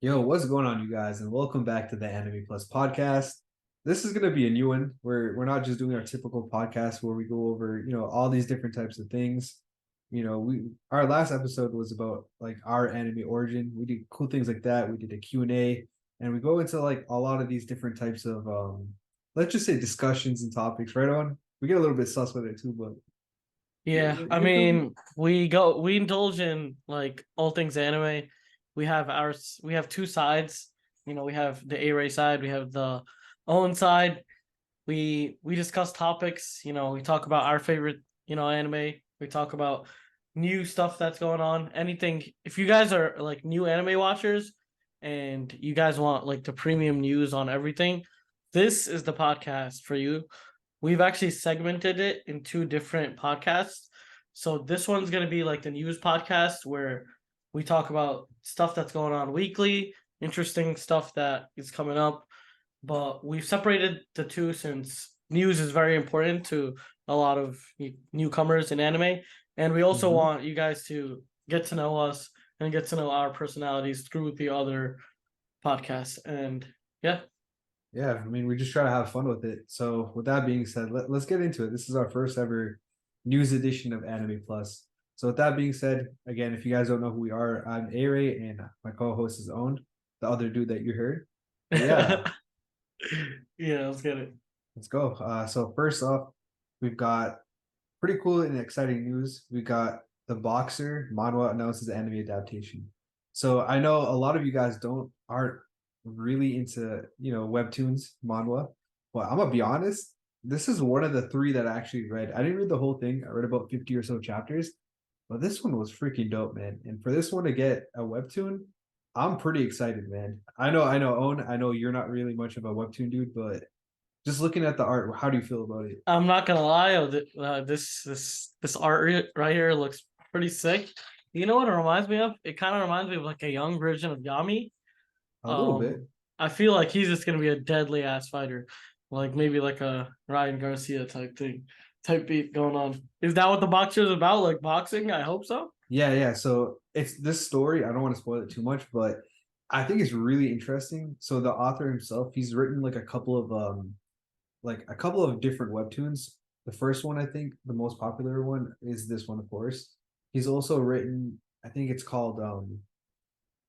Yo, what's going on, you guys? And welcome back to the Anime Plus podcast. This is going to be a new one where we're not just doing our typical podcast where we go over, all these different types of things. We our last episode was about like our anime origin. We did cool things like that. We did a Q&A, and we go into like a lot of these different types of let's just say discussions and topics, right on? We get a little bit sus with it too, but Yeah, I you feel me? mean, we indulge in like all things anime. We have two sides. We have the A-Ray side, we have the Owen side. We discuss topics, we talk about our favorite, anime. We talk about new stuff that's going on. Anything if you guys are like new anime watchers and you guys want like the premium news on everything, this is the podcast for you. We've actually segmented it in two different podcasts. So this one's going to be like the news podcast where we talk about stuff that's going on weekly, interesting stuff that is coming up. But we've separated the two since news is very important to a lot of newcomers in anime. And we also Mhm. want you guys to get to know us and get to know our personalities through the other podcasts. And yeah. Yeah, I mean, we just try to have fun with it. So, with that being said, let's get into it. This is our first ever news edition of Anime Plus. So, with that being said, again, if you guys don't know who we are, I'm Aray and my co-host is Owned, the other dude that you heard. But yeah, Yeah, let's get it. let's go. So first off, we've got pretty cool and exciting news. We got the Boxer manhwa announces anime adaptation. So I know a lot of you guys aren't really into webtoons manhwa, but I'm gonna be honest. This is one of the three that I actually read. I didn't read the whole thing. I read about 50 or so chapters, but this one was freaking dope, man. And for this one to get a webtoon, I'm pretty excited, man. Owen. I know you're not really much of a webtoon dude, but just looking at the art, how do you feel about it? I'm not gonna lie, this art right here looks pretty sick. You know what it reminds me of? It kind of reminds me of like a young version of Yami. A little bit. Um, I feel like he's just gonna be a deadly ass fighter, like maybe like a Ryan Garcia type beat going on. Is that what the boxer is about? Like boxing? I hope so. Yeah, yeah. So it's this story. I don't want to spoil it too much, but I think it's really interesting. So the author himself, he's written like a couple of different webtoons. The first one, I think, the most popular one is this one, of course. He's also written, I think it's called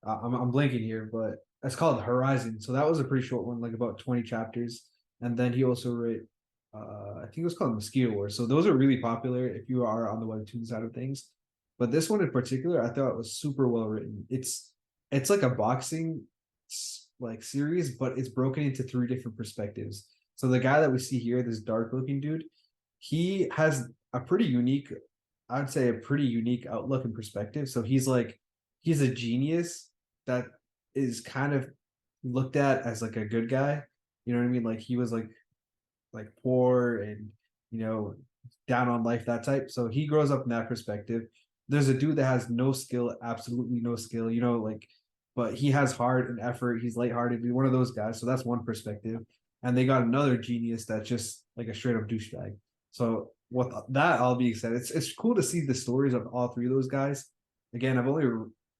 I'm blanking here, but it's called Horizon. So that was a pretty short one, like about 20 chapters. And then he also wrote I think it was called Mosquito Wars. So those are really popular if you are on the webtoon side of things. But this one in particular, I thought was super well written. It's like a boxing like series, but it's broken into three different perspectives. So the guy that we see here, this dark looking dude, he has a pretty unique, I'd say a pretty unique outlook and perspective. So he's a genius that is kind of looked at as like a good guy. You know what I mean? Like he was like poor and you know down on life, that type. So he grows up in that perspective. There's a dude that has no skill, absolutely no skill, like, but he has heart and effort. He's lighthearted. He's one of those guys. So that's one perspective. And they got another genius that's just like a straight up douchebag. So with that, I'll be excited. It's cool to see the stories of all three of those guys. Again, I've only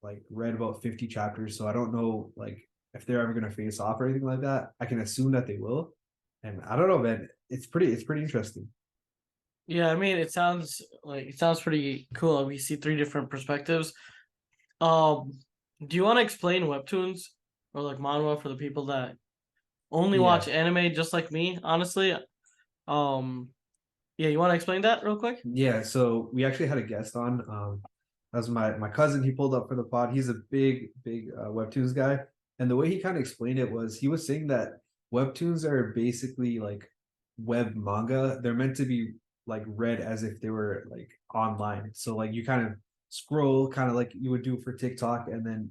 like read about 50 chapters, so I don't know like if they're ever gonna face off or anything like that. I can assume that they will. And I don't know, man. It's pretty interesting. Yeah, I mean, it sounds pretty cool. We see three different perspectives. Um, do you want to explain webtoons or like manhwa for the people that only watch Yeah. anime just like me, honestly? Um, yeah, you want to explain that real quick? Yeah, so we actually had a guest on. That was my cousin. He pulled up for the pod. He's a big webtoons guy, and the way he kind of explained it was he was saying that webtoons are basically like web manga. They're meant to be like read as if they were like online. So like you kind of scroll, kind of like you would do for TikTok, and then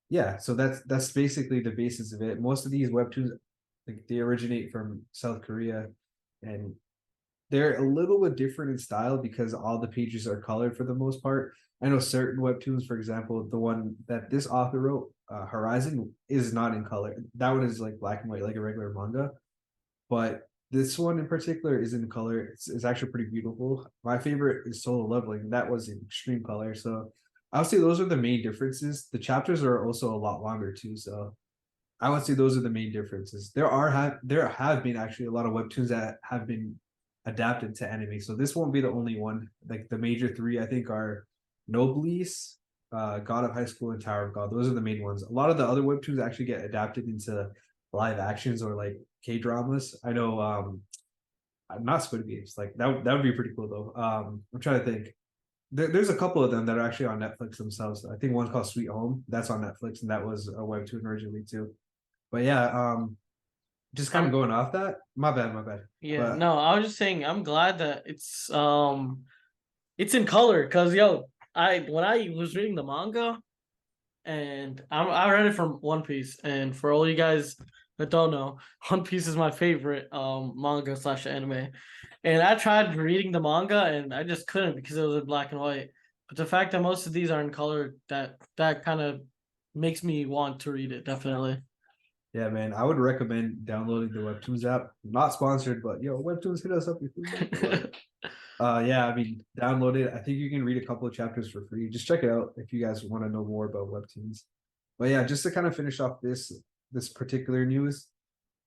yeah. So that's basically the basis of it. Most of these webtoons, like they originate from South Korea, and they're a little bit different in style because all the pages are colored for the most part. I know certain webtoons, for example, the one that this author wrote, Horizon, is not in color. That one is like black and white, like a regular manga. But this one in particular is in color. It's actually pretty beautiful. My favorite is Solo Leveling. That was in extreme color. So I would say those are the main differences. The chapters are also a lot longer too, so I would say those are the main differences. There have been actually a lot of webtoons that have been adapted to anime, so this won't be the only one. Like the major three, I think, are Noblies, God of High School, and Tower of God. Those are the main ones. A lot of the other webtoons actually get adapted into live actions or like K dramas. I know, not Squid Games. Like that would be pretty cool though. I'm trying to think. There's a couple of them that are actually on Netflix themselves. I think one's called Sweet Home. That's on Netflix, and that was a webtoon originally too. But yeah, just kind of Um, going off that. My bad, my bad. yeah, But no, I was just saying I'm glad that it's in color because yo, I when I was reading the manga and I read it from One Piece, and for all you guys that don't know, One Piece is my favorite manga slash anime, and I tried reading the manga and I just couldn't because it was in black and white. But the fact that most of these are in color, that kind of makes me want to read it definitely. yeah, man, I would recommend downloading the Webtoons app. Not sponsored, but yo, Webtoons hit us up if you want. But yeah, I mean, download it. I think you can read a couple of chapters for free. Just check it out if you guys want to know more about Webtoons. But yeah, just to kind of finish off this particular news,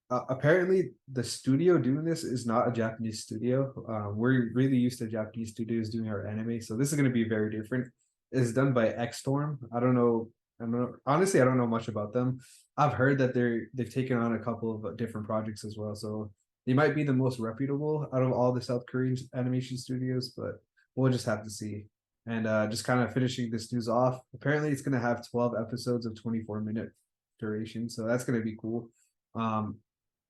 apparently the studio doing this is not a Japanese studio. We're really used to Japanese studios doing our anime, so this is going to be very different. It's done by X Storm. I don't know. I don't know. Honestly, I don't know much about them. I've heard that they've taken on a couple of different projects as well, so they might be the most reputable out of all the South Korean animation studios. But we'll just have to see. And just kind of finishing this news off. Apparently, it's going to have 12 episodes of 24-minute duration, so that's going to be cool. Um,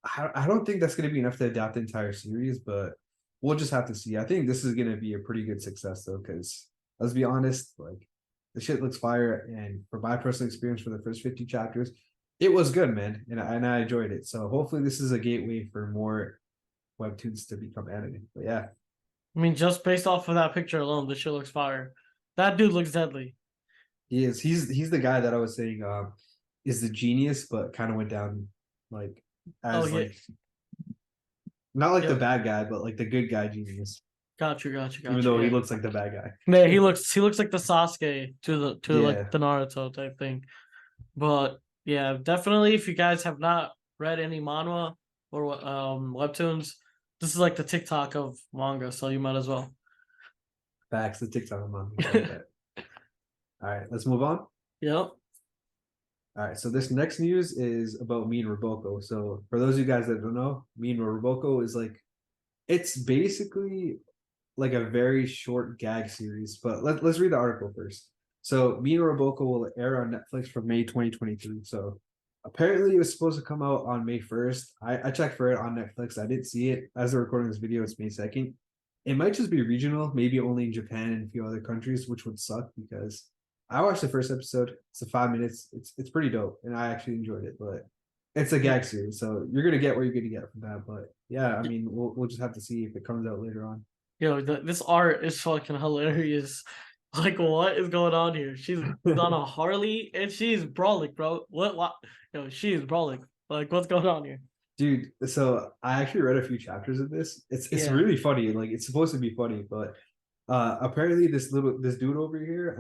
I don't think that's going to be enough to adapt the entire series, but we'll just have to see. I think this is going to be a pretty good success though, because let's be honest, like the shit looks fire, and from my personal experience for the first 50 chapters, it was good, man, and I enjoyed it. So hopefully, this is a gateway for more webtoons to become anime. But yeah, I mean, just based off of that picture alone, this shit looks fire. That dude looks deadly. he is. He's the guy that I was saying is the genius, but kind of went down like Oh as yeah, like not like the yep. bad guy, but like the good guy genius, even Got you. though he Yeah. looks like the bad guy. Yeah, he looks like the Sasuke to like Yeah. the Naruto type thing. But yeah, definitely if you guys have not read any manhwa or webtoons, this is like the TikTok of manga, so you might as well. Facts, the TikTok mom. I like that. All right, let's move on. Yep. All right, so this next news is about Me and Roboko. So for those of you guys that don't know, Me and Roboko is like it's basically like a very short gag series. But let's read the article first. So Me and Roboko will air on Netflix from May 2023. So apparently it was supposed to come out on May 1st. I checked for it on Netflix. I didn't see it. As of recording this video, it's May 2nd. It might just be regional, maybe only in Japan and a few other countries, which would suck because I watched the first episode. It's a 5 minutes. It's pretty dope, and I actually enjoyed it. But it's a gag series, so you're gonna get what you're gonna get from that. But yeah, I mean, we'll just have to see if it comes out later on. Yo, this art is fucking hilarious. Like, what is going on here? She's on a Harley and she's brawling, bro. What? Yo, she is brawling. Like, what's going on here? Dude, so I actually read a few chapters of this. It's Yeah. really funny. Like it's supposed to be funny, but apparently this dude over here,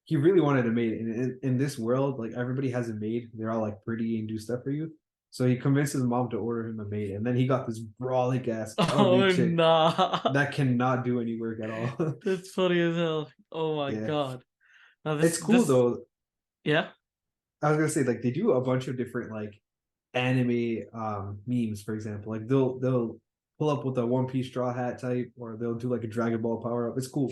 he really wanted a maid. And in this world, like everybody has a maid. They're all like pretty and do stuff for you. So he convinced his mom to order him a maid, and then he got this brawly ass ugly Oh chick nah. that cannot do any work at all. That's funny as hell. Oh my Yeah. god. Now It's cool this though. yeah. I was gonna say like they do a bunch of different like anime memes, for example. Like they'll pull up with a One Piece straw hat type, or they'll do like a Dragon Ball power up. It's cool.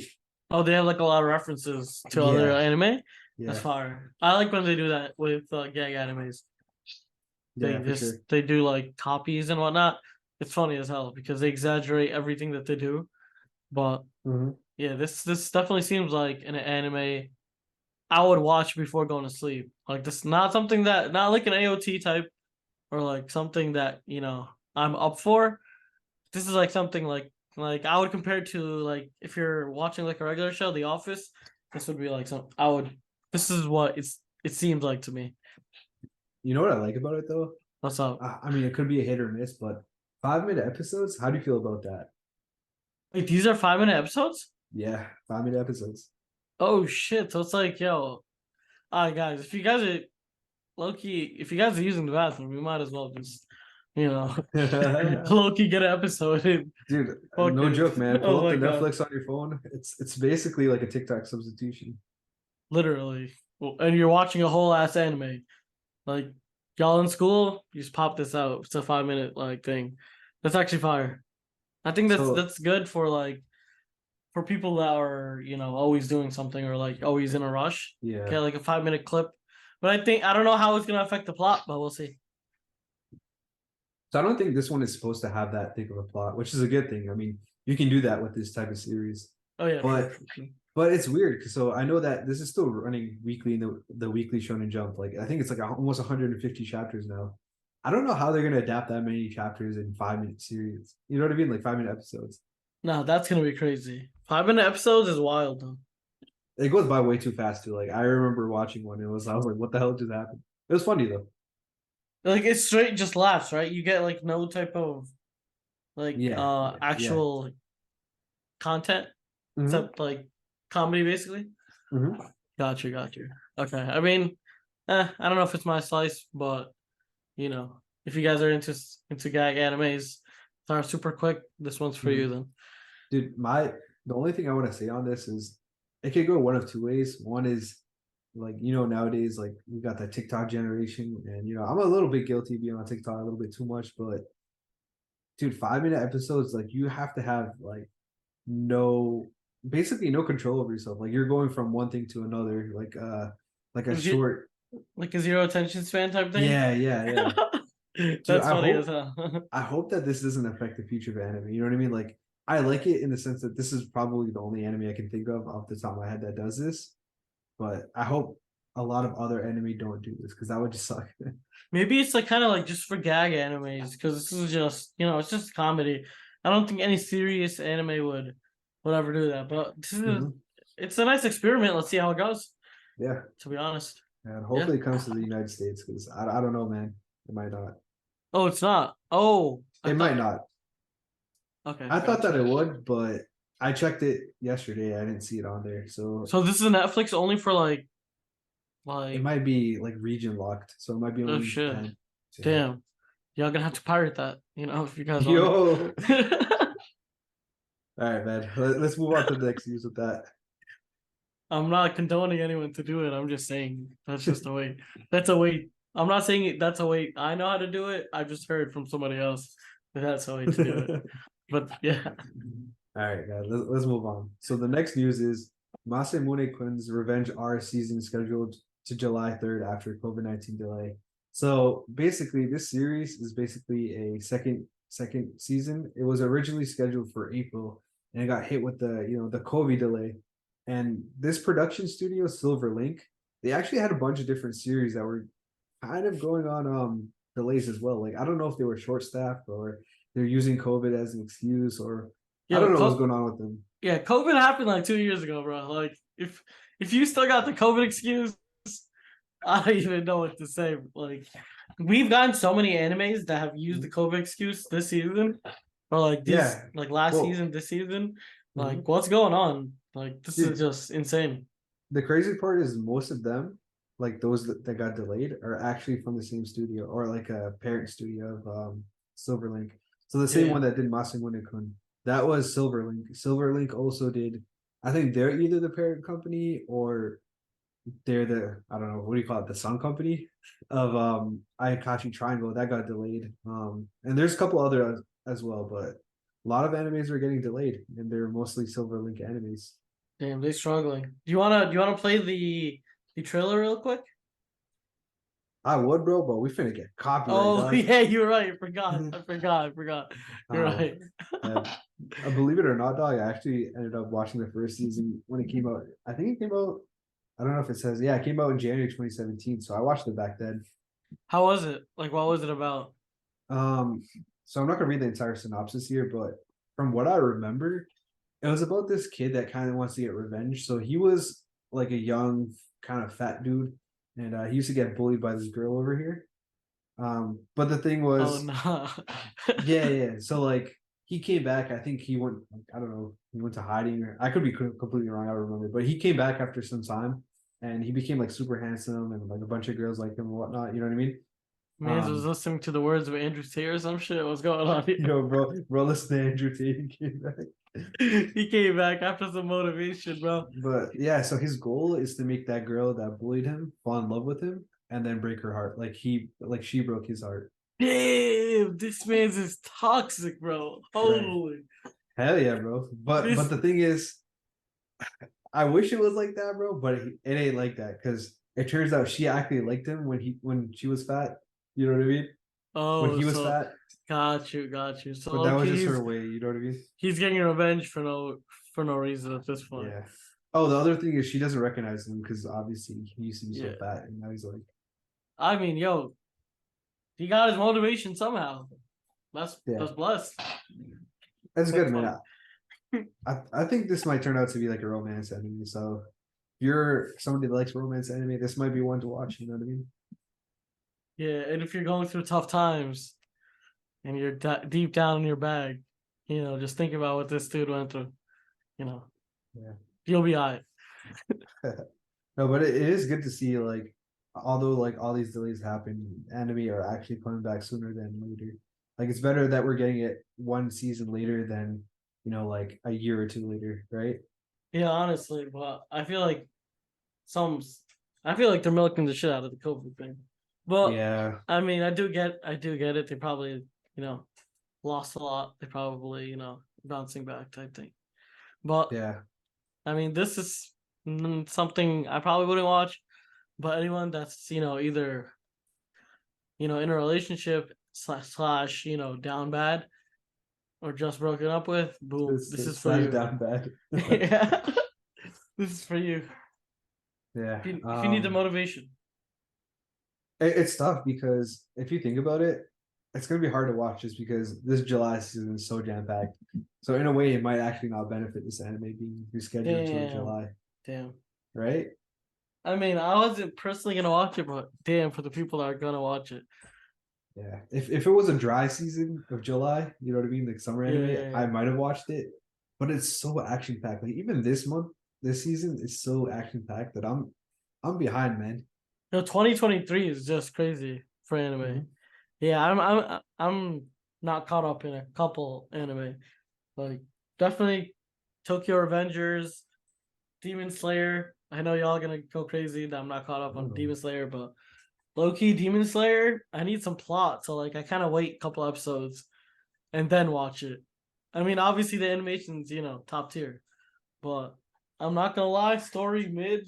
Oh, they have like a lot of references to other Yeah, anime. That's yeah, fire. I like when they do that with gag animes. yeah, for sure. They do like copies and whatnot. It's funny as hell because they exaggerate everything that they do. But Hmm. yeah, this definitely seems like an anime I would watch before going to sleep. Like this, not something that not like an AOT type or like something that I'm up for. This is like something like I would compare it to like if you're watching like a regular show, The Office. This would be like some I would. This is what it seems like to me. You know what I like about it though? What's up? I mean, it could be a hit or miss, but 5 minute episodes. How do you feel about that? Wait, these are 5 minute episodes? Yeah, 5 minute episodes. Oh shit! So it's like, yo, all right, guys. If you guys are low key, if you guys are using the bathroom, we might as well just, you know, low key get an episode in. Dude, no Fucking, joke, man. Pull oh up my the god, Netflix on your phone. It's basically like a TikTok substitution. literally. Well, and you're watching a whole ass anime. Like y'all in school, you just pop this out. It's a 5 minute like thing. That's actually fire. I think So that's good for like for people that are always doing something or like always in a rush. yeah. Okay, like a 5 minute clip. But I don't know how it's gonna affect the plot, but we'll see. So I don't think this one is supposed to have that thick of a plot, which is a good thing. I mean, you can do that with this type of series. Oh yeah, But sure. but it's weird because so I know that this is still running weekly in the weekly Shonen Jump. Like I think it's like almost 150 chapters now. I don't know how they're gonna adapt that many chapters in 5 minute series. You know what I mean? Like 5 minute episodes. No, that's gonna be crazy. 5 minute episodes is wild though. It goes by way too fast too. Like I remember watching one. I was like, what the hell just happened? It was funny though. Like it's straight just laughs, right? You get like no type of like Yeah, yeah. actual content Hmm. except like comedy basically. Hmm. Gotcha. Okay. I mean, I don't know if it's my slice, but if you guys are into gag animes that are super quick, this one's for Hmm. you then. Dude, the only thing I want to say on this is it could go one of two ways. One is like nowadays like we got that TikTok generation, and I'm a little bit guilty of being on TikTok a little bit too much, but dude, 5 minute episodes like you have to have like no basically no control over yourself. Like you're going from one thing to another, like a Is it short. like a zero attention span type thing? Yeah. Dude, That's funny as hell. I hope that this doesn't affect the future of anime. You know what I mean? Like I like it in the sense that this is probably the only anime I can think of off the top of my head that does this. But I hope a lot of other anime don't do this because that would just suck. Maybe it's like kind of like just for gag animes because this is just it's just comedy. I don't think any serious anime would ever do that. But Mhm. it's a nice experiment. Let's see how it goes. Yeah, To be honest, and yeah. hopefully it comes to the United States because I don't know, man. It might not. Oh, it's not. Oh, I It might thought. not. Okay, I thought that gotcha. it would, but I checked it yesterday. I didn't see it on there, so So this is Netflix only for it like might be like region locked. So it might be oh only in shit, Japan. Yeah. damn. Y'all gonna have to pirate that, if you guys want Yo. it. All right, man. Let's move on to the next news with that. I'm not condoning anyone to do it. I'm just saying that's just a way. That's a way. I'm not saying that's a way I know how to do it. I just heard from somebody else that that's a way to do it. But yeah. All right, guys, let's move on. So the next news is Masamune Kun's Revenge R season scheduled to July 3rd after COVID-19 delay. So basically, this series is basically a second season. It was originally scheduled for April, and it got hit with the COVID delay. And this production studio, Silver Link, they actually had a bunch of different series that were kind of going on delays as well. Like I don't know if they were short staffed or they're using COVID as an excuse, or I Yo, don't know what's going on with them. yeah, COVID happened like 2 years ago, bro. Like if you still got the COVID excuse, I don't even know what to say. Like we've gotten so many animes that have used the COVID excuse this season, or like these Yeah. like last Well, season, this season. Like mhm. what's going on? Like this is Dude, just insane. the crazy part is most of them, like those that got delayed, are actually from the same studio or like a parent studio of Silverlink. So the Yeah, same yeah. one that did Masamune Kun, that was Silverlink. Silverlink also did. I think they're either the parent company or they're the I don't know what do you call it, the Sun Company of Ayakashi Triangle that got delayed. And there's a couple other as well, but a lot of animes are getting delayed, and they're mostly Silverlink animes. Damn, they struggling. Do you wanna play the trailer real quick? I would, bro, but we finna get copyright, Oh dog. yeah, you're right. I forgot. You're Um, right. and believe it or not, dog, I actually ended up watching the first season when it came out. I think it came out. I don't know if it says. Yeah, it came out in January 2017. So I watched it back then. How was it? Like, what was it about? Um, so I'm not gonna read the entire synopsis here, but from what I remember, it was about this kid that kind of wants to get revenge. So he was like a young, kind of fat dude, and he used to get bullied by this girl over here. But the thing Oh was, no. yeah. So like he came back. I think he went. I don't know. He went to hiding. Or, I could be completely wrong. I don't remember. But he came back after some time, and he became like super handsome, and like a bunch of girls like him and whatnot. You know what I mean? Mans was listening to the words of Andrew Tate or some shit. What's going on here? Yo, bro, listen to Andrew Tate. He came back. He came back after some motivation, bro. But yeah, so his goal is to make that girl that bullied him fall in love with him, and then break her heart, like she broke his heart. Damn, this man's is toxic, bro. Holy. Hell yeah, bro. But This the thing is, I wish it was like that, bro. But it ain't like that because it turns out she actually liked him when she was fat. You know what I mean? When oh he was so fat, got you. So but that was okay, just her way. You know what I mean? he's getting revenge for no reason at this point. Yeah. Oh, the other thing is she doesn't recognize him because obviously he used to be so Yeah. fat, and now he's like, I mean, yo, he got his motivation somehow. That's yeah, blessed. that's good, That's man. I think this might turn out to be like a romance anime. So if you're somebody that likes romance anime, this might be one to watch. You know what I mean? Yeah, and if you're going through tough times and you're deep down in your bag, just think about what this dude went through. Yeah. You'll be alright. No, but it is good to see like, although like all these delays happen, anime are actually coming back sooner than later. Like it's better that we're getting it one season later than like a year or two later, right? Yeah, honestly, but some, I feel like they're milking the shit out of the COVID thing. But Yeah, I mean, I do get it. They probably, lost a lot. They probably, bouncing back type thing. But yeah. I mean, this is something I probably wouldn't watch. But anyone that's either in a relationship slash down bad or just broken up with, boom, this is It's for slash you. down bad. Yeah, this is for you. Yeah. If you need the motivation. It's tough because if you think about it, it's gonna be hard to watch just because this July season is so jam packed. So in a way, it might actually not benefit this anime being rescheduled till Damn, July, damn. right? I mean, I wasn't personally gonna watch it, but damn, for the people that are gonna watch it. Yeah. If it was a dry season of July, you know what I mean, like summer Yeah, anime, yeah, I yeah. might have watched it. But it's so action packed. Like even this month, this season is so action packed that I'm behind, man. 2023 is just crazy for anime. Mhm. Yeah, I'm not caught up in a couple anime. Like definitely Tokyo Revengers, Demon Slayer. I know y'all gonna go crazy that I'm not caught up on Oh. Demon Slayer, but low key Demon Slayer, I need some plot, so like I kind of wait a couple episodes and then watch it. I mean, obviously the animation's top tier, but I'm not gonna lie, story mid,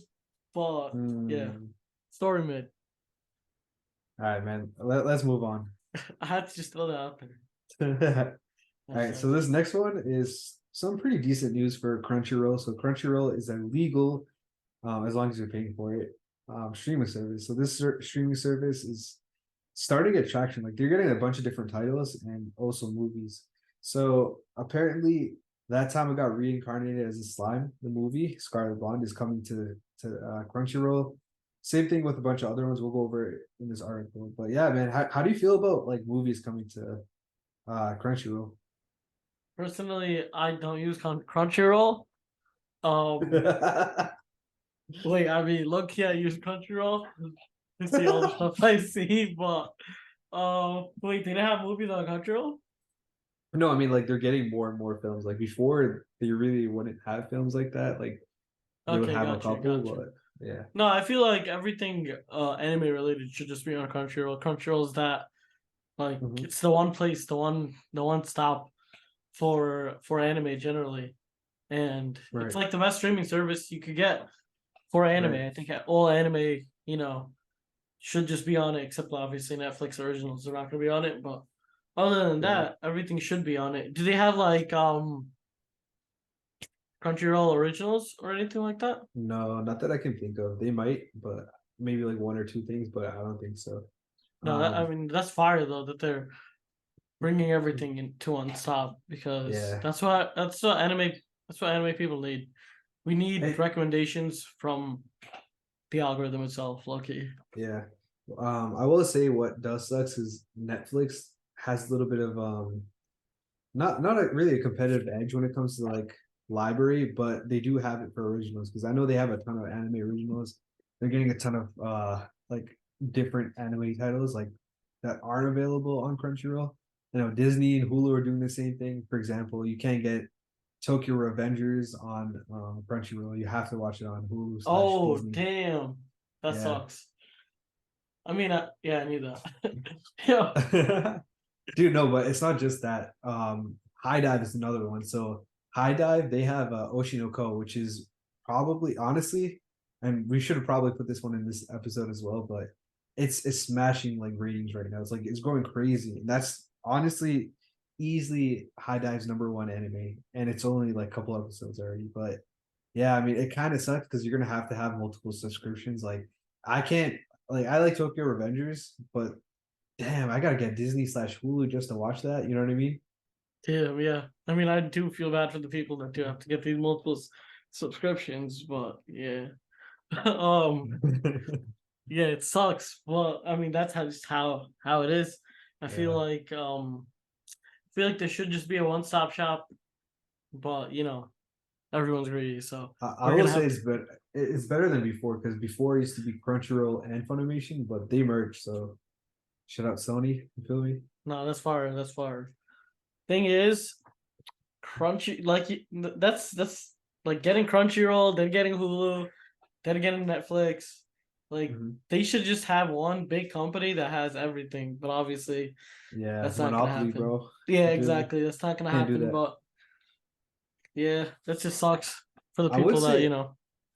but yeah, Hmm. story mid. All right, man. Let's move on. I had to just throw that out there. All That's right, so it. this next one is some pretty decent news for Crunchyroll. So Crunchyroll is a legal, as long as you're paying for it, streaming service. So this streaming service is starting to get traction. Like they're getting a bunch of different titles and also movies. So apparently, that time it got reincarnated as a slime. The movie Scarlet Blonde is coming to Crunchyroll. Same thing with a bunch of other ones. We'll go over it in this article. But yeah, man, how do you feel about like movies coming to Crunchyroll? Personally, I don't use Crunchyroll. Um, wait, I mean, look, yeah, I use Crunchyroll to see all the stuff I see, but wait, they didn't have movies on Crunchyroll? No, I mean like they're getting more and more films. Like before, they really wouldn't have films like that. Like they would Okay, have a got you, couple, got you. but yeah, No, I feel like everything anime related should just be on Crunchyroll. Crunchyroll's that like hmm, it's the one place, the one stop for anime generally, and it's right, like the best streaming service you could get for anime. right, I think all anime, should just be on it, except obviously Netflix originals are not gonna be on it. But other than yeah. that, everything should be on it. Do they have like Crunchyroll originals or anything like that? No, not that I can think of. They might, but maybe like one or two things, but I don't think so. No, I mean that's fire though that they're bringing everything into one stop because yeah, that's what anime people need. We need hey, recommendations from the algorithm itself, Loki. yeah. I will say what does sucks is Netflix has a little bit of not really a competitive edge when it comes to like library, but they do have it for originals because I know they have a ton of anime originals. They're getting a ton of like different anime titles like that aren't available on Crunchyroll. You know, Disney and Hulu are doing the same thing. For example, you can't get Tokyo Revengers on Crunchyroll. You have to watch it on Hulu slash Oh Disney. damn, that Yeah. sucks. I mean, yeah, I knew that. Yeah. Dude, no, but it's not just that. High Dive is another one. So High Dive, they have Oshinoko, which is probably honestly, and we should have probably put this one in this episode as well, but it's smashing like ratings right now. It's like it's going crazy. And that's honestly easily High Dive's number one anime. And it's only like a couple episodes already. But yeah, I mean it kind of sucks because you're gonna have to have multiple subscriptions. Like I can't like I like Tokyo Revengers, but damn, I gotta get Disney slash Hulu just to watch that. You know what I mean? Damn, yeah. I mean, I do feel bad for the people that do have to get these multiple subscriptions, but yeah. um, yeah, it sucks. Well, I mean, that's how just how it is. I Yeah. feel like there should just be a one-stop shop, but everyone's greedy, so I we're will gonna say have to. it's better than before because before it used to be Crunchyroll and Funimation, but they merged. So shout out Sony. You feel me? No, that's far. That's far. Thing is, Crunchy like that's like getting Crunchyroll, then getting Hulu, then getting Netflix. Like Mhm. they should just have one big company that has everything. But obviously, Yeah, that's not gonna Monopoly, happen. bro. Yeah, You feel me? exactly. That's not gonna Can't do happen. that. But yeah, that just sucks for the I would people that say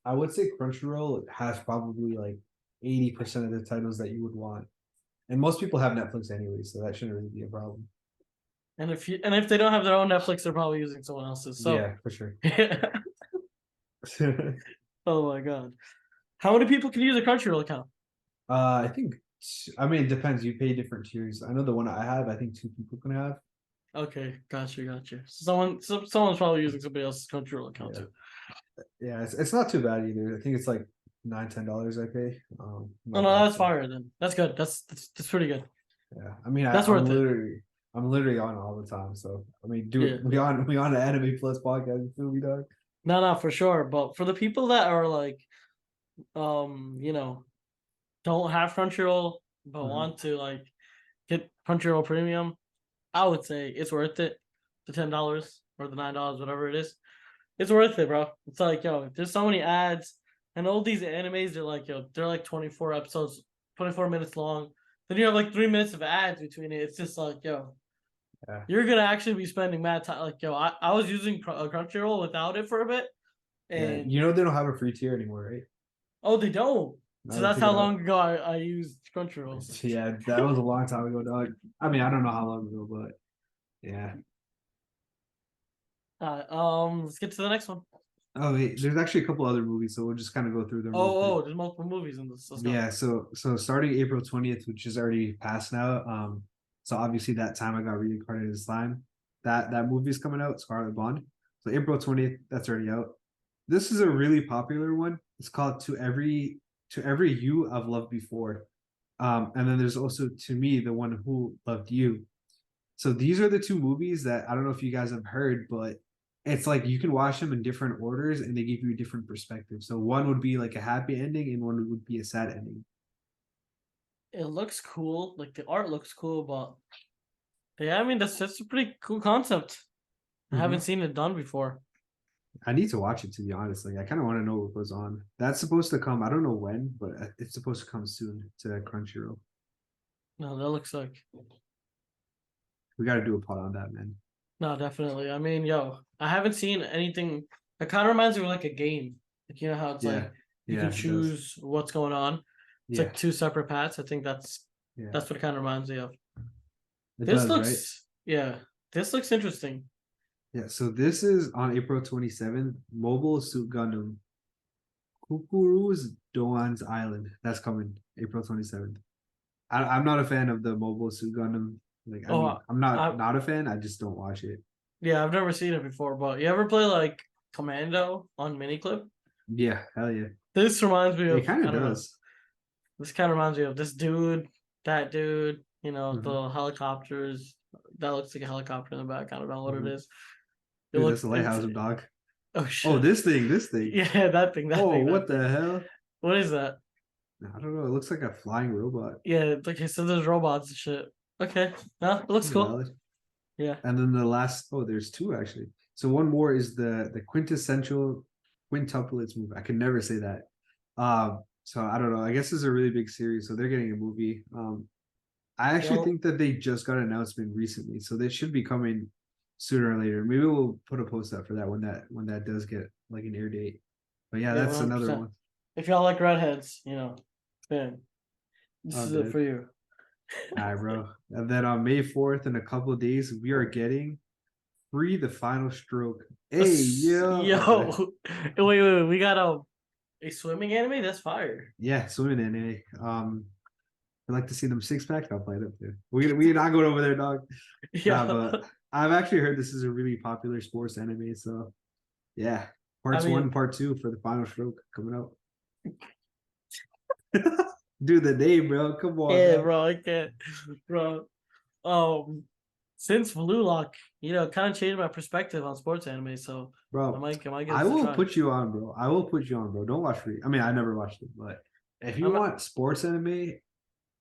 I would say Crunchyroll has probably like 80% of the titles that you would want. And most people have Netflix anyway, so that shouldn't really be a problem. And if they don't have their own Netflix, they're probably using someone else's. So Yeah, for sure. yeah. Oh my god. How many people can use a Crunchyroll account? I think I mean it depends. You pay different tiers. I know the one I have, I think two people can have. Okay, gotcha. Someone's probably using somebody else's Crunchyroll account Yeah. too. Yeah, it's not too bad either. I think it's like $9-10 I pay. Oh Not no, bad that's still. fire then. That's good. That's pretty good. Yeah. I mean That's worth it. I'm literally on all the time. So I mean Yeah. dude, we on the Anime Plus podcast, you feel me, dog? No, for sure. But for the people that are like, don't have Crunchyroll but Mhm. want to like get Crunchyroll Premium, I would say it's worth it. The $10 or the $9, whatever it is, it's worth it, bro. It's like, there's so many ads, and all these animes are like, they're like 24 episodes, 24 minutes long. Then you have like 3 minutes of ads between it. It's just like, Yeah. you're gonna actually be spending mad time. Like, I was using Crunchyroll without it for a bit, Yeah. and You know they don't have a free tier anymore, right? oh, they don't. So Now they that's took how it out. long ago I used Crunchyroll. Yeah, that was a long time ago, dog. I mean, I don't know how long ago, but yeah. Let's get to the next one. Oh, wait, there's actually a couple other movies, so we'll just kind of go through them real quick. Oh, there's multiple movies in this. Let's go. Yeah, so starting April 20th, which is already past now. So obviously that time I got reincarnated as slime. That movie's coming out, Scarlet Bond. So April 20th, that's already out. This is a really popular one. It's called To Every You I've Loved Before. And then there's also To Me, the One Who Loved You. So these are the two movies that I don't know if you guys have heard, but it's like you can watch them in different orders and they give you a different perspective. So one would be like a happy ending and one would be a sad ending. It looks cool. Like the art looks cool, but yeah, I mean that's a pretty cool concept. I haven't Mm-hmm. seen it done before. I need to watch it to be honest. Like I kind of want to know what goes on. That's supposed to come. I don't know when, but it's supposed to come soon to Crunchyroll. No, that looks like We got to do a pod on that, man. no, definitely. I mean, I haven't seen anything. It kind of reminds me of like a game. Like you know how it's Yeah, like you can yeah, it does. choose what's going on. It's Yeah, like two separate paths. I think yeah, that's what it kind of reminds me of. it This does, right? looks yeah, this looks interesting. Yeah. So this is on April 27th. Mobile Suit Gundam Kukuru's Doan's Island. That's coming April 27th. I'm not a fan of the Mobile Suit Gundam. Like, I Oh, mean, I'm not I not a fan. I just don't watch it. yeah, I've never seen it before. But you ever play like Commando on Miniclip? Yeah, hell yeah. This reminds me It of kind I of don't know. does. This kind of reminds me of this dude, that dude. The Hmm. helicopters. That looks like a helicopter in the back. I don't know what it Mhm. is. It Dude, that's looks the it's lighthouse, dog. oh Oh, shit. this thing, this thing. Yeah, that thing, that Oh, thing, what that the thing. hell? What is that? I don't know. It looks like a flying robot. Yeah, it's like so there's robots and shit. Okay. No, it looks cool. Valid. Yeah. And then the last, oh, there's two actually. So one more is the quintessential quintuplets movie. I can never say that. So I don't know. I guess it's a really big series, so they're getting a movie. I actually Yo, think that they just got an announcement recently, so they should be coming sooner or later. Maybe we'll put a post up for that when that does get like an air date. But yeah, yeah, that's another 100%. one. If y'all like redheads, bam, this Oh, is it good. for you. All right, bro. And then on May 4th, in a couple of days, we are getting Free the Final Stroke. Hey, yeah. Yo, wait, we got a swimming anime. That's fire. Yeah, swimming anime. I'd like to see them six pack. I'll play it up there. We not going over there, dog. Nah, Yeah, but I've actually heard this is a really popular sports anime. So yeah, I parts one, mean, part two for the Final Stroke coming out. Dude, the name, bro. Come on, yeah, man. bro, I can't, bro. Um, since Blue Lock, kind of changed my perspective on sports anime. So Bro, I might give I this a will try. put you on, bro. I will put you on, bro. Don't watch free. I mean, I never watched it, but if you I'm not, want sports anime,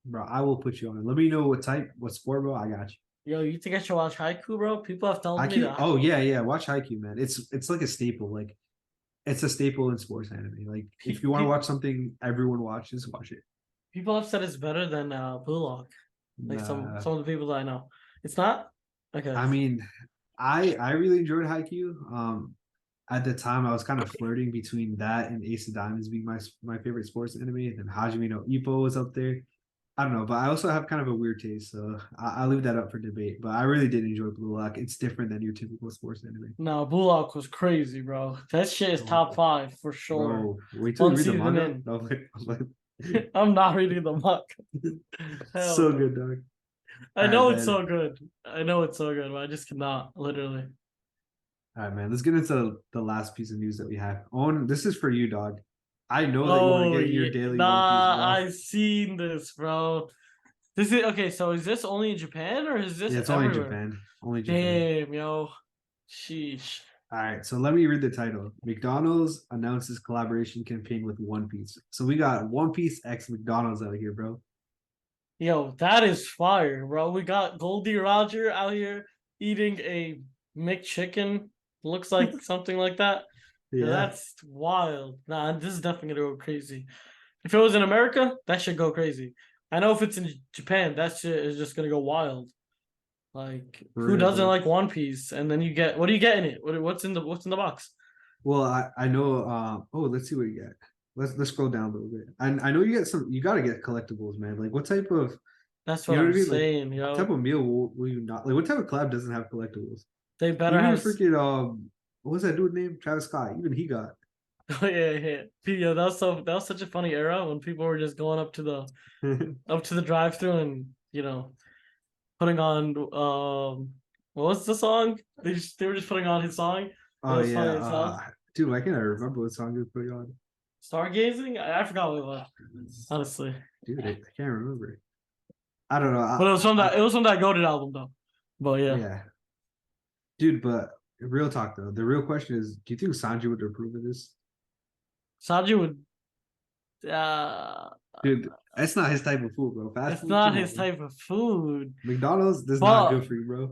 bro, I will put you on. Let me know what type, what sport, bro. I got you. yo, you think I should watch Haiku, bro? People have told me Haikyuu. that. Oh yeah, yeah. Watch Haikyuu, man. It's like a staple. Like it's a staple in sports anime. Like if you want to watch something everyone watches, watch it. People have said it's better than Blue Lock. Like Nah, some of the people that I know. It's not? Okay. I mean, I really enjoyed Haikyuu. At the time, I was kind of flirting between that and Ace of Diamonds being my favorite sports anime. And Hajime no Ippo was up there. I don't know, but I also have kind of a weird taste, so I'll leave that up for debate. But I really did enjoy Blue Lock. It's different than your typical sports anime. No, Blue Lock was crazy, bro. That shit is Oh, top five for sure. bro, wait till you One read the season manga. in. No, I'm not reading the manga. Hell so no. good, dog. I All right, know it's man. so good. I know it's so good, but I just cannot, literally. All right, man. Let's get into the last piece of news that we have. Owen, this is for you, dog. I know that you want to Oh get your yeah. daily One Piece, Nah, bro. I've seen this, bro. This is okay, so is this only in Japan or is this Yeah, it's only in everywhere? Japan. Only Japan. Damn, yo. Sheesh. All right, so let me read the title. McDonald's announces collaboration campaign with One Piece. So we got One Piece X McDonald's out here, bro. Yo, that is fire, bro. We got Goldie Roger out here eating a McChicken. Looks like something like that. Yeah, Yeah, that's wild. Nah, this is definitely gonna go crazy. If it was in America, that should go crazy. I know if it's in Japan, that shit is just gonna go wild. Like, for who real, doesn't bro. like One Piece? And then you get what do you get in it? What's in the box? Well, I know. Oh, let's see what you get. Let's scroll down a little bit. I know you get some. You got to get collectibles, man. Like what type of That's you what know what I'm I mean? Like saying, what type yo. of meal will you not like? What type of collab doesn't have collectibles? They better Even have. freaking what was that dude named Travis Scott? Even he got. Oh yeah. Yeah, that was such a funny era when people were just going up to the drive-through and putting on what was the song? They were just putting on his song. It Oh was yeah, funny as hell. dude, I can't remember what song he was putting on. Stargazing? I forgot what it was, honestly. Dude, I can't remember. I don't know. But it was from that Goated album though. But yeah. Yeah, dude. But real talk though, the real question is, do you think Sanji would approve of this? Sanji would uh Dude, that's not his type of food, bro. Fast it's food, not come on, his man. type of food. McDonald's, this is not But good for you, bro.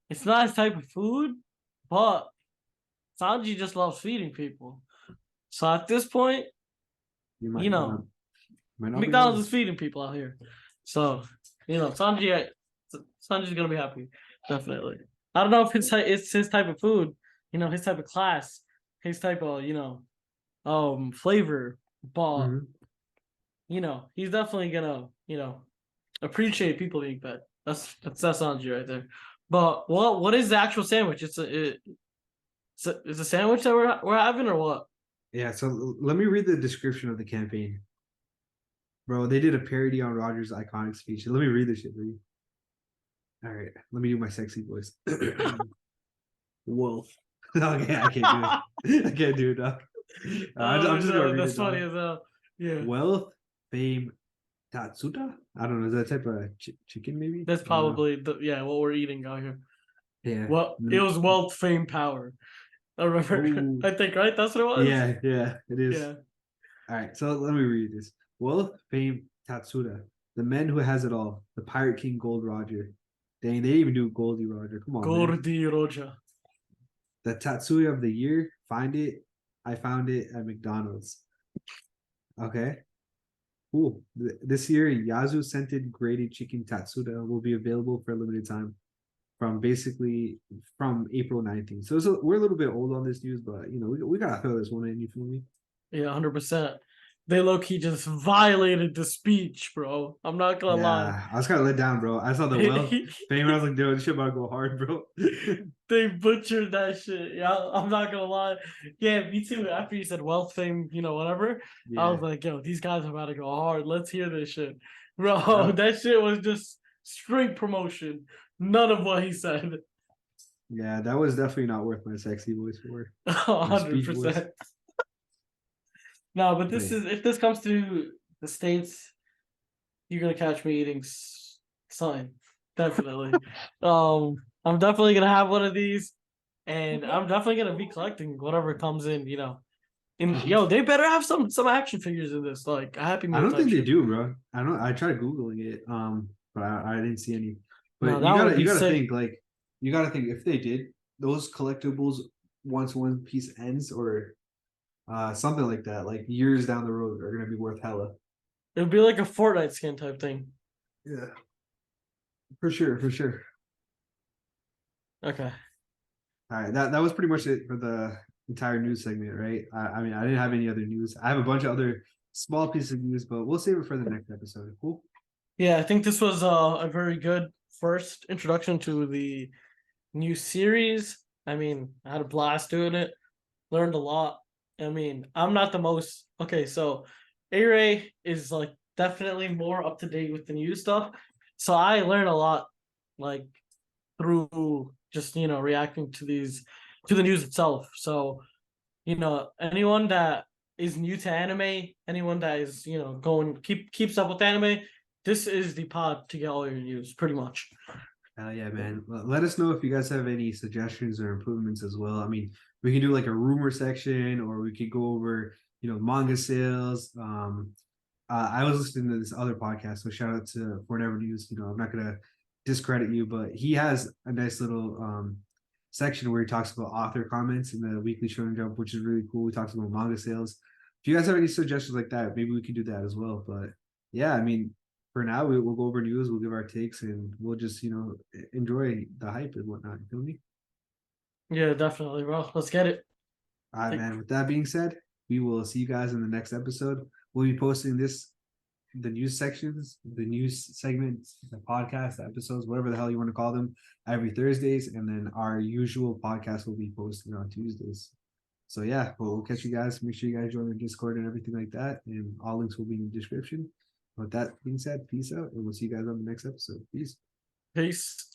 it's not his type of food, but Sanji just loves feeding people. So at this point, You you know, might not be McDonald's wrong. is feeding people out here. So, Sanji's gonna be happy, definitely. I don't know if it's his type of food, his type of class, his type of flavor, but Mhm. he's definitely gonna appreciate people being fed. That's Sanji right there. But what is the actual sandwich? It's a sandwich that we're having or what? Yeah, so let me read the description of the campaign. Bro, they did a parody on Roger's iconic speech. Let me read this shit for you. All right, let me do my sexy voice. Wolf. Okay, I can't do it. I can't do it, dog. I'm Oh just gonna no, read that's it, funny dog. as hell. Yeah. Wealth, fame, Tatsuta? I don't know. Is that type of chicken maybe? That's I don't know. probably what we're eating out here. Yeah. Well, it was wealth, fame, power. I remember. Oh, I think right. That's what it was. yeah, it is. Yeah. All right, so let me read this. Wealth, fame, Tatsuda, the man who has it all, the Pirate King Gold Roger. Dang, they even do Goldie Roger. Come on, man. Gordi Roja. The Tatsuya of the year, find it. I found it at McDonald's. Okay. Cool. This year, Yazoo scented grated chicken Tatsuda will be available for a limited time from April 19th. So we're a little bit old on this news, but we gotta throw this one in. You feel me? Yeah, 100%. They low key just violated the speech, bro. I'm not gonna lie. Yeah, I was kind of let down, bro. I saw the wealth fame. I was like, dude, this shit about to go hard, bro. They butchered that shit. Yeah, I'm not gonna lie. Yeah, me too. After you said wealth, fame, whatever, I was Yeah, like, yo, these guys are about to go hard. Let's hear this shit. Bro, that, that shit was just straight promotion. None of what he said. yeah, that was definitely not worth my sexy voice for my speech voice. 100%. No, but But this yeah. is if this comes to the States, you're gonna catch me eating something. Definitely. I'm definitely gonna have one of these, and I'm definitely gonna be collecting whatever comes in. And they better have some action figures in this, like a Happy I Meal don't type think they shit. do, bro. I don't. I tried googling it, but I didn't see any. No, But that would you be gotta sick. think like you gotta think if they did those collectibles once one piece ends or something like that, like years down the road are gonna be worth hella. It would be like a Fortnite skin type thing. Yeah, for sure, for sure. Okay. All right, that was pretty much it for the entire news segment, right? I mean, I didn't have any other news. I have a bunch of other small pieces of news, but we'll save it for the next episode. Cool. Yeah, I think this was a very good first introduction to the new series. I mean, I had a blast doing it. Learned a lot. I mean, I'm not the most okay. So, Aray is like definitely more up to date with the new stuff. So I learn a lot, like through just reacting to the news itself. So anyone that is new to anime, anyone that is going keeps up with anime, this is the pod to get all your news, pretty much. Yeah, man. Let us know if you guys have any suggestions or improvements as well. I mean, we can do like a rumor section, or we could go over, manga sales. I was listening to this other podcast, so shout out to Forever News. I'm not gonna discredit you, but he has a nice little section where he talks about author comments in the weekly Shonen Jump, which is really cool. He talks about manga sales. If you guys have any suggestions like that, maybe we could do that as well. But yeah, I mean, for now, we'll go over news, we'll give our takes, and we'll just enjoy the hype and whatnot. You feel me? Yeah, definitely, bro. Let's get it. All right, Like, man. With that being said, we will see you guys in the next episode. We'll be posting the news sections, the news segments, the podcast, the episodes, whatever the hell you want to call them, every Thursdays, and then our usual podcast will be posted on Tuesdays. So yeah, we'll catch you guys. Make sure you guys join the Discord and everything like that, and all links will be in the description. With that being said, peace out, and we'll see you guys on the next episode. Peace. Peace.